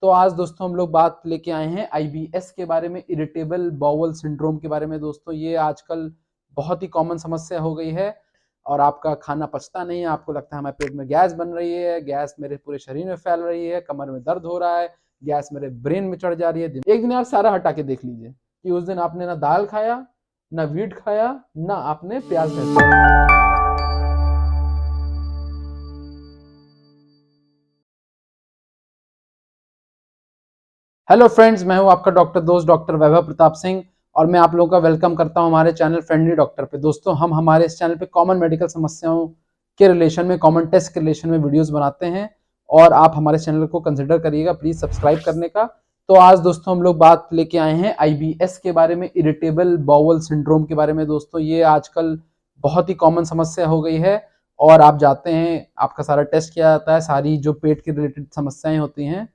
तो आज दोस्तों हम लोग बात लेके आए हैं आईबीएस के बारे में, इरिटेबल बाउल सिंड्रोम के बारे में। दोस्तों ये आजकल बहुत ही कॉमन समस्या हो गई है और आपका खाना पचता नहीं है। आपको लगता है हमारे पेट में गैस बन रही है, गैस मेरे पूरे शरीर में फैल रही है, कमर में दर्द हो रहा है, गैस मेरे ब्रेन में चढ़ जा रही है। एक दिन यार सारा हटा के देख लीजिए कि उस दिन आपने ना दाल खाया, ना वीट खाया, ना आपने प्याज खाया। हेलो फ्रेंड्स, मैं हूं आपका डॉक्टर दोस्त डॉक्टर वैभव प्रताप सिंह और मैं आप लोगों का वेलकम करता हूं हमारे चैनल फ्रेंडली डॉक्टर पे। दोस्तों हम हमारे इस चैनल पे कॉमन मेडिकल समस्याओं के रिलेशन में, कॉमन टेस्ट के रिलेशन में वीडियोस बनाते हैं और आप हमारे चैनल को कंसिडर करिएगा प्लीज सब्सक्राइब करने का। तो आज दोस्तों हम लोग बात लेके आए हैं आईबीएस के बारे में, इरिटेबल बाउल सिंड्रोम के बारे में। दोस्तों ये आजकल बहुत ही कॉमन समस्या हो गई है और आप जाते हैं, आपका सारा टेस्ट किया जाता है, सारी जो पेट के रिलेटेड समस्याएं होती हैं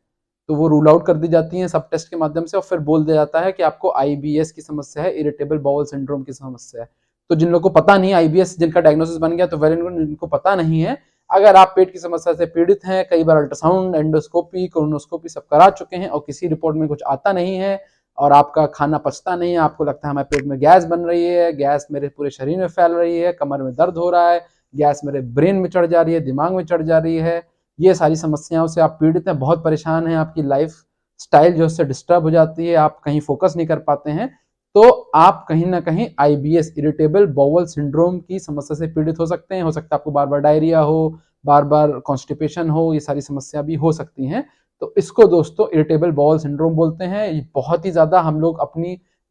तो वो रूल आउट कर दी जाती हैं सब टेस्ट के माध्यम से और फिर बोल दिया जाता है कि आपको आईबीएस की समस्या है, इरिटेबल बाउल सिंड्रोम की समस्या है। तो जिन लोगों को पता नहीं आईबीएस, जिनका डायग्नोसिस बन गया तो वेल एंड गुड, जिनको पता नहीं है, अगर आप पेट की समस्या से पीड़ित हैं, कई बार अल्ट्रासाउंड, एंडोस्कोपी, कोलोनोस्कोपी सब करा चुके हैं और किसी रिपोर्ट में कुछ आता नहीं है और आपका खाना पचता नहीं है, आपको लगता है हमारे पेट में गैस बन रही है, गैस मेरे पूरे शरीर में फैल रही है, कमर में दर्द हो रहा है, गैस मेरे ब्रेन में चढ़ जा रही है, दिमाग में चढ़ जा रही है, ये सारी समस्याओं से आप पीड़ित हैं, बहुत परेशान हैं, आपकी लाइफ स्टाइल जो है डिस्टर्ब हो जाती है, आप कहीं फोकस नहीं कर पाते हैं, तो आप कहीं ना कहीं आईबीएस, इरिटेबल बाउल सिंड्रोम की समस्या से पीड़ित हो सकते हैं। हो सकता है आपको बार बार डायरिया हो, बार बार कॉन्स्टिपेशन हो, ये सारी समस्या भी हो सकती हैं। तो इसको दोस्तों इरिटेबल बाउल सिंड्रोम बोलते हैं। ये बहुत ही ज्यादा हम लोग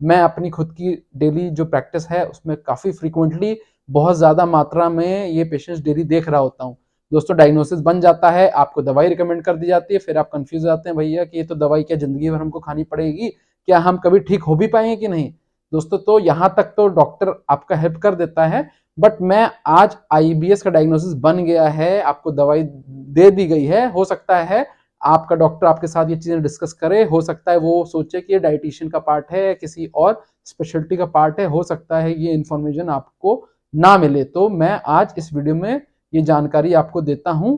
मैं अपनी खुद की डेली जो प्रैक्टिस है उसमें काफी फ्रीक्वेंटली, बहुत ज्यादा मात्रा में ये पेशेंट्स डेली देख रहा होता हूँ। दोस्तों डायग्नोसिस बन जाता है, आपको दवाई रिकमेंड कर दी जाती है, फिर आप कंफ्यूज हो जाते हैं भैया कि ये तो दवाई क्या जिंदगी भर हमको खानी पड़ेगी, क्या हम कभी ठीक हो भी पाएंगे कि नहीं। दोस्तों तो यहाँ तक तो डॉक्टर आपका हेल्प कर देता है, बट मैं आज आईबीएस का डायग्नोसिस बन गया है, आपको दवाई दे दी गई है, हो सकता है आपका डॉक्टर आपके साथ ये चीजें डिस्कस करे, हो सकता है वो सोचे कि ये डाइटिशियन का पार्ट है, किसी और स्पेशलिटी का पार्ट है, हो सकता है ये इन्फॉर्मेशन आपको ना मिले। तो मैं आज इस वीडियो में ये जानकारी आपको देता हूं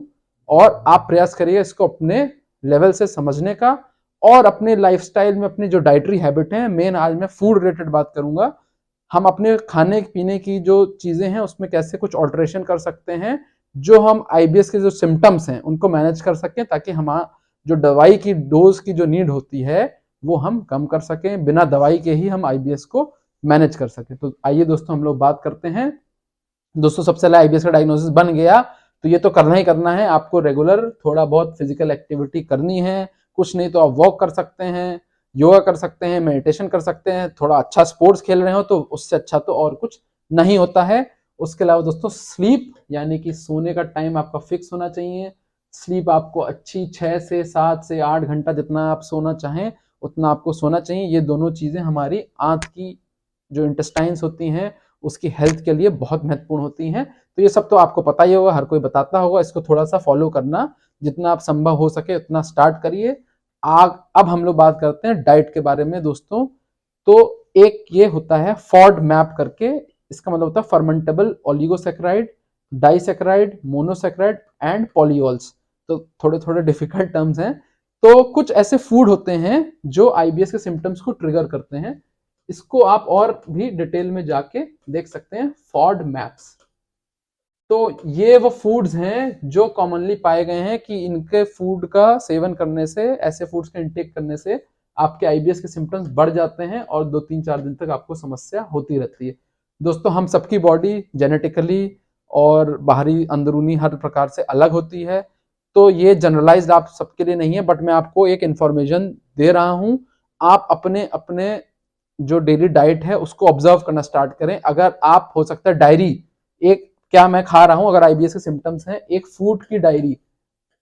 और आप प्रयास करिए इसको अपने लेवल से समझने का और अपने लाइफस्टाइल में अपनी जो डाइटरी हैबिट है, मेन आज मैं फूड रिलेटेड बात करूंगा, हम अपने खाने पीने की जो चीजें हैं उसमें कैसे कुछ ऑल्टरेशन कर सकते हैं जो हम आईबीएस के जो सिम्टम्स हैं उनको मैनेज कर सकें, ताकि हम जो दवाई की डोज की जो नीड होती है वो हम कम कर सकें, बिना दवाई के ही हम आईबीएस को मैनेज कर सकें। तो आइए दोस्तों हम लोग बात करते हैं। दोस्तों सबसे पहले आईबीएस का डायग्नोसिस बन गया तो ये तो करना ही करना है, आपको रेगुलर थोड़ा बहुत फिजिकल एक्टिविटी करनी है, कुछ नहीं तो आप वॉक कर सकते हैं, योगा कर सकते हैं, मेडिटेशन कर सकते हैं, थोड़ा अच्छा स्पोर्ट्स खेल रहे हो तो उससे अच्छा तो और कुछ नहीं होता है। उसके अलावा दोस्तों स्लीप, यानी कि सोने का टाइम आपका फिक्स होना चाहिए। स्लीप आपको अच्छी 6 से 7 से 8 घंटा जितना आप सोना चाहें उतना आपको सोना चाहिए। ये दोनों चीजें हमारी आंत की जो इंटेस्टाइन्स होती हैं उसकी हेल्थ के लिए बहुत महत्वपूर्ण होती हैं। तो ये सब तो आपको पता ही होगा, हर कोई बताता होगा, इसको थोड़ा सा फॉलो करना जितना आप संभव हो सके उतना स्टार्ट करिए। अब हम लोग बात करते हैं डाइट के बारे में दोस्तों। तो एक ये होता है फॉड मैप करके, इसका मतलब होता है fermentable oligosaccharide, disaccharide, monosaccharide and polyols. तो थोड़े थोड़े डिफिकल्ट टर्म्स हैं। तो कुछ ऐसे फूड होते हैं जो आईबीएस के सिम्टम्स को ट्रिगर करते हैं, इसको आप और भी डिटेल में जाके देख सकते हैं, फॉड मैप्स। तो ये वो फूड्स हैं जो कॉमनली पाए गए हैं कि इनके फूड का सेवन करने से, ऐसे फूड्स का इंटेक करने से आपके आईबीएस के सिम्टम्स बढ़ जाते हैं और 2-3-4 दिन तक आपको समस्या होती रहती है। दोस्तों हम सबकी बॉडी जेनेटिकली और बाहरी अंदरूनी हर प्रकार से अलग होती है, तो ये जनरलाइज्ड आप सबके लिए नहीं है, बट मैं आपको एक इंफॉर्मेशन दे रहा हूं। आप अपने अपने जो डेली डाइट है उसको ऑब्जर्व करना स्टार्ट करें। अगर आप, हो सकता है डायरी, एक क्या मैं खा रहा हूं, अगर आईबीएस के सिम्टम्स हैं, एक फूड की डायरी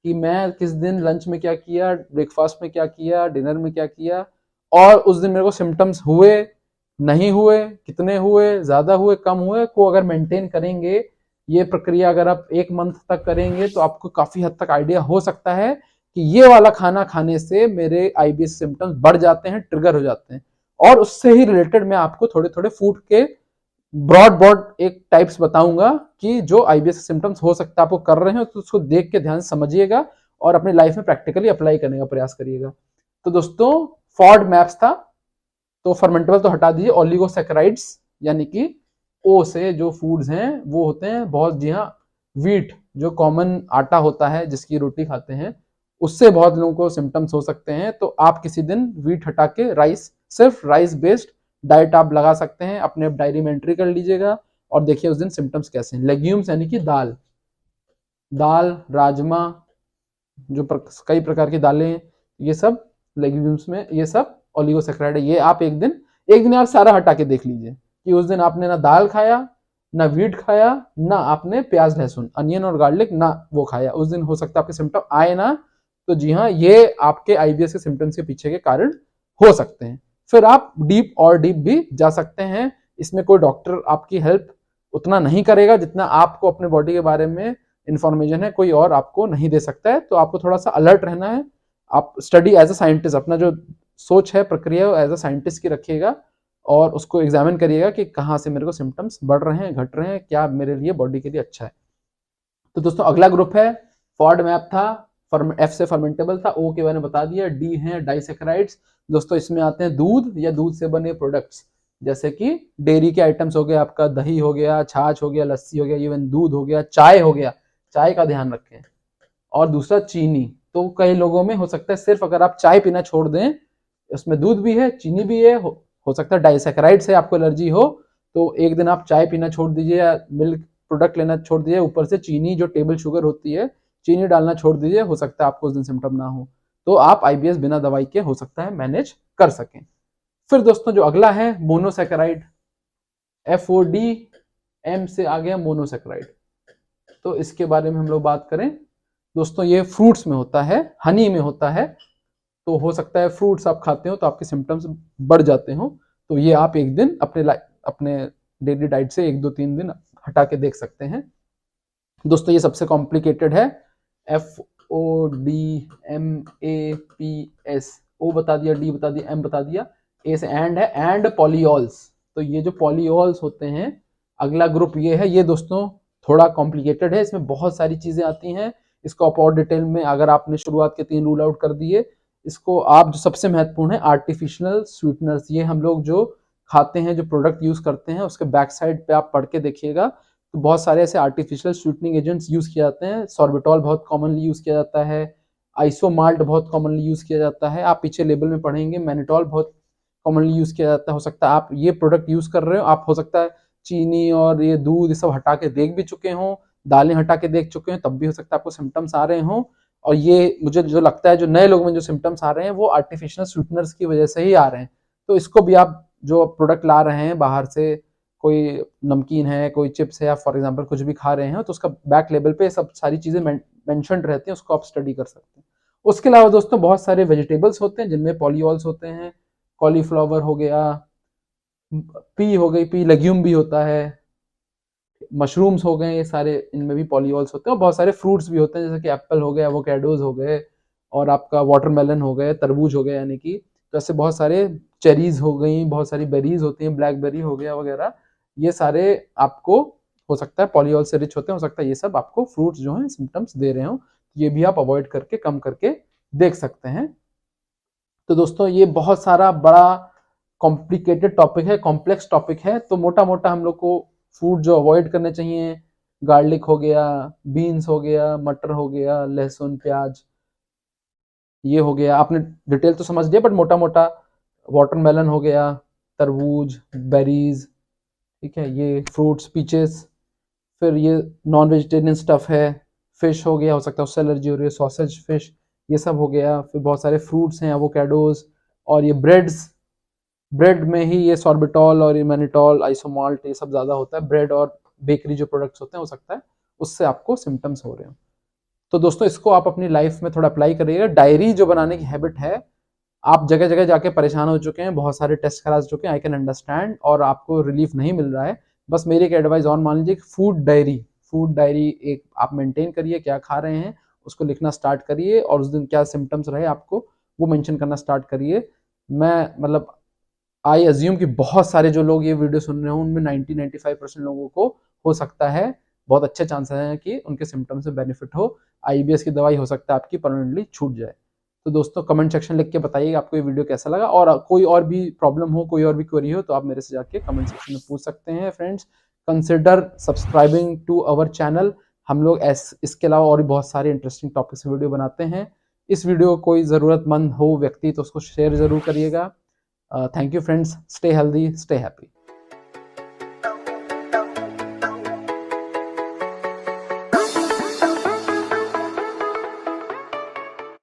कि मैं किस दिन लंच में क्या किया, ब्रेकफास्ट में क्या किया, डिनर में क्या किया और उस दिन मेरे को सिम्टम्स हुए, नहीं हुए, कितने हुए, ज्यादा हुए, कम हुए, को अगर मेंटेन करेंगे, ये प्रक्रिया अगर आप 1 मंथ तक करेंगे तो आपको काफी हद तक आइडिया हो सकता है कि ये वाला खाना खाने से मेरे आईबीएस सिम्टम्स बढ़ जाते हैं, ट्रिगर हो जाते हैं। और उससे ही रिलेटेड मैं आपको थोड़े थोड़े फूड के ब्रॉड एक टाइप्स बताऊंगा कि जो आईबीएस सिम्टम्स हो सकता है आपको कर रहे हैं, तो उसको देख के ध्यान समझिएगा और अपनी लाइफ में प्रैक्टिकली अप्लाई करने का प्रयास करिएगा। तो दोस्तों फॉड मैप्स था, तो फर्मेंटेबल तो हटा दीजिए, ओलिगोसैकेराइड्स यानी कि ओ से जो फूड्स हैं वो होते हैं बहुत, जी हाँ, व्हीट जो कॉमन आटा होता है जिसकी रोटी खाते हैं, उससे बहुत लोगों को सिम्टम्स हो सकते हैं। तो आप किसी दिन व्हीट हटा के राइस, सिर्फ राइस बेस्ड डाइट आप लगा सकते हैं, अपने डायरी में एंट्री कर लीजिएगा और देखिए उस दिन सिम्टम्स कैसे हैं। लेग्यूम्स यानी कि दाल, दाल राजमा, जो कई प्रकार की दालें, ये सब लेग्यूम्स में, ये सब ओलिगोसैकेराइड है। ये आप एक दिन आप सारा हटा के देख लीजिए कि उस दिन आपने ना दाल खाया, ना व्हीट खाया, ना आपने प्याज लहसुन अनियन और गार्लिक ना वो खाया, उस दिन हो सकता है आपके सिम्टम आए ना। तो जी हाँ, ये आपके आईबीएस के सिम्टम्स के पीछे के कारण हो सकते हैं। फिर आप डीप और डीप भी जा सकते हैं, इसमें कोई डॉक्टर आपकी हेल्प उतना नहीं करेगा जितना आपको अपने बॉडी के बारे में इंफॉर्मेशन है कोई और आपको नहीं दे सकता है। तो आपको थोड़ा सा अलर्ट रहना है, आप स्टडी एज अ साइंटिस्ट, अपना जो सोच है प्रक्रिया एज अ साइंटिस्ट की रखिएगा और उसको एग्जामिन करिएगा कि कहाँ से मेरे को सिम्टम्स बढ़ रहे हैं, घट रहे हैं, क्या मेरे लिए बॉडी के लिए अच्छा है। तो दोस्तों अगला ग्रुप है, फॉड मैप था, एफ से फर्मेंटेबल था, ओ के बारे में बता दिया, डी है डाइसेक्राइड्स। दोस्तों इसमें आते हैं दूध या दूध से बने प्रोडक्ट्स, जैसे कि डेयरी के आइटम्स हो गए, आपका दही हो गया, छाछ हो गया, लस्सी हो गया, इवन दूध हो गया, चाय हो गया, चाय का ध्यान रखें। और दूसरा चीनी, तो कई लोगों में हो सकता है सिर्फ अगर आप चाय पीना छोड़ दें, उसमें दूध भी है चीनी भी है, हो सकता है डाइसेक्राइड से आपको एलर्जी हो, तो एक दिन आप चाय पीना छोड़ दीजिए या मिल्क प्रोडक्ट लेना छोड़ दीजिए, ऊपर से चीनी जो टेबल शुगर होती है चीनी डालना छोड़ दीजिए, हो सकता है आपको उस दिन सिम्टम ना हो, तो आप आईबीएस बिना दवाई के हो सकता है मैनेज कर सकें। फिर दोस्तों जो अगला है मोनोसैकेराइड, FOD, M से आ गया मोनोसैकेराइड। तो इसके बारे में हम लोग बात करें दोस्तों, ये फ्रूट्स में होता है, हनी में होता है, तो हो सकता है फ्रूट्स आप खाते हो तो आपके सिम्टम्स बढ़ जाते हो, तो ये आप एक दिन अपने डेली डाइट से 1 2 3 दिन हटा के देख सकते हैं। दोस्तों ये सबसे कॉम्प्लिकेटेड है, FODMAPS, ओ बता दिया, डी बता दिया, एम बता दिया, ए से एंड है, एंड पॉलीऑल्स। तो ये जो पॉलीऑल्स होते हैं, अगला ग्रुप ये है, ये दोस्तों थोड़ा कॉम्प्लिकेटेड है, इसमें बहुत सारी चीजें आती हैं, इसको आप और डिटेल में, अगर आपने शुरुआत के 3 रूल आउट कर दिए, इसको आप, जो सबसे महत्वपूर्ण है आर्टिफिशियल स्वीटनर्स, ये हम लोग जो खाते हैं, जो प्रोडक्ट यूज करते हैं, उसके बैक साइड पे आप पढ़ के देखिएगा, तो बहुत सारे ऐसे आर्टिफिशियल स्वीटनिंग एजेंट्स यूज किए जाते हैं। सॉर्बिटॉल बहुत कॉमनली यूज किया जाता है, आइसोमाल्ट बहुत कॉमनली यूज किया जाता है, आप पीछे लेबल में पढ़ेंगे, मैनिटॉल बहुत कॉमनली यूज किया जाता है। हो सकता है आप ये प्रोडक्ट यूज कर रहे हो, आप हो सकता है चीनी और ये दूध ये सब हटा के देख भी चुके हो, दालें हटा के देख चुके हैं, तब भी हो सकता है आपको सिम्टम्स आ रहे हों। और ये मुझे जो लगता है जो नए लोगों में जो सिम्टम्स आ रहे हैं वो आर्टिफिशियल स्वीटनर्स की वजह से ही आ रहे हैं। तो इसको भी आप जो प्रोडक्ट ला रहे हैं बाहर से, कोई नमकीन है, कोई चिप्स है, या फॉर एग्जांपल कुछ भी खा रहे हैं, तो उसका बैक लेबल पे सब सारी चीजें मेंशन्ड रहती हैं, उसको आप स्टडी कर सकते हैं। उसके अलावा दोस्तों बहुत सारे वेजिटेबल्स होते हैं जिनमें पॉलीऑल्स होते हैं, कॉलीफ्लावर हो गया, पी हो गई, पी लेग्यूम भी होता है, मशरूम्स हो गए, ये सारे इनमें भी पॉलीऑल्स होते हैं। और बहुत सारे फ्रूट्स भी होते हैं, जैसे कि एप्पल हो गया, एवोकेडोज हो गए, और आपका वाटरमेलन हो गए, तरबूज हो गया, यानी कि तो ऐसे बहुत सारे, चेरीज हो गई, बहुत सारी बेरीज होती हैं, ब्लैकबेरी हो गया वगैरह, ये सारे आपको हो सकता है पॉलीऑल से रिच होते हैं, हो सकता है ये सब आपको फ्रूट्स जो हैं सिम्टम्स दे रहे हो, ये भी आप अवॉइड करके कम करके देख सकते हैं। तो दोस्तों ये बहुत सारा बड़ा कॉम्प्लिकेटेड टॉपिक है, कॉम्प्लेक्स टॉपिक है, तो मोटा मोटा हम लोग को फूड जो अवॉइड करने चाहिए, गार्लिक हो गया, बीन्स हो गया, मटर हो गया, लहसुन प्याज, ये हो गया, आपने डिटेल तो समझ लिया, बट मोटा मोटा वाटरमेलन हो गया, तरबूज, बेरीज, ठीक है, ये फ्रूट्स, पीचेस, फिर ये नॉन वेजिटेरियन स्टफ है, फिश हो गया, हो सकता है उससे एलर्जी हो रही है, सॉसेज, फिश, ये सब हो गया। फिर बहुत सारे फ्रूट्स हैं, एवोकेडोज, और ये ब्रेड्स, ब्रेड में ही ये सॉर्बिटॉल और ये मैनिटॉल, आइसोमाल्ट, ये सब ज़्यादा होता है, ब्रेड और बेकरी जो प्रोडक्ट्स होते हैं, हो सकता है उससे आपको सिम्टम्स हो रहे हो। तो दोस्तों इसको आप अपनी लाइफ में थोड़ा अप्लाई करिएगा। डायरी जो बनाने की हैबिट है, आप जगह जगह जाके परेशान हो चुके हैं, बहुत सारे टेस्ट करा चुके हैं, आई कैन अंडरस्टैंड, और आपको रिलीफ नहीं मिल रहा है, बस मेरी एक एडवाइस और मान लीजिए, फूड डायरी एक आप मेंटेन करिए, क्या खा रहे हैं उसको लिखना स्टार्ट करिए, और उस दिन क्या सिम्टम्स रहे आपको वो मेंशन करना स्टार्ट करिए। मैं मतलब आई अज्यूम कि बहुत सारे जो लोग ये वीडियो सुन रहे हो उनमें 90-95% लोगों को हो सकता है, बहुत अच्छे चांसेस हैं कि उनके सिम्टम्स से बेनिफिट हो, आईबीएस की दवाई हो सकता है आपकी परमानेंटली छूट जाए। तो दोस्तों कमेंट सेक्शन लिख के बताइए आपको ये वीडियो कैसा लगा, और कोई और भी प्रॉब्लम हो, कोई और भी क्वेरी हो तो आप मेरे से जाके कमेंट सेक्शन में पूछ सकते हैं। Friends, consider subscribing to our channel. हम लोग इसके अलावा और भी बहुत सारे इंटरेस्टिंग टॉपिक्स वीडियो बनाते हैं। इस वीडियो को कोई ज़रूरतमंद हो व्यक्ति तो उसको शेयर ज़रूर करिएगा। Thank you friends, stay healthy, stay happy.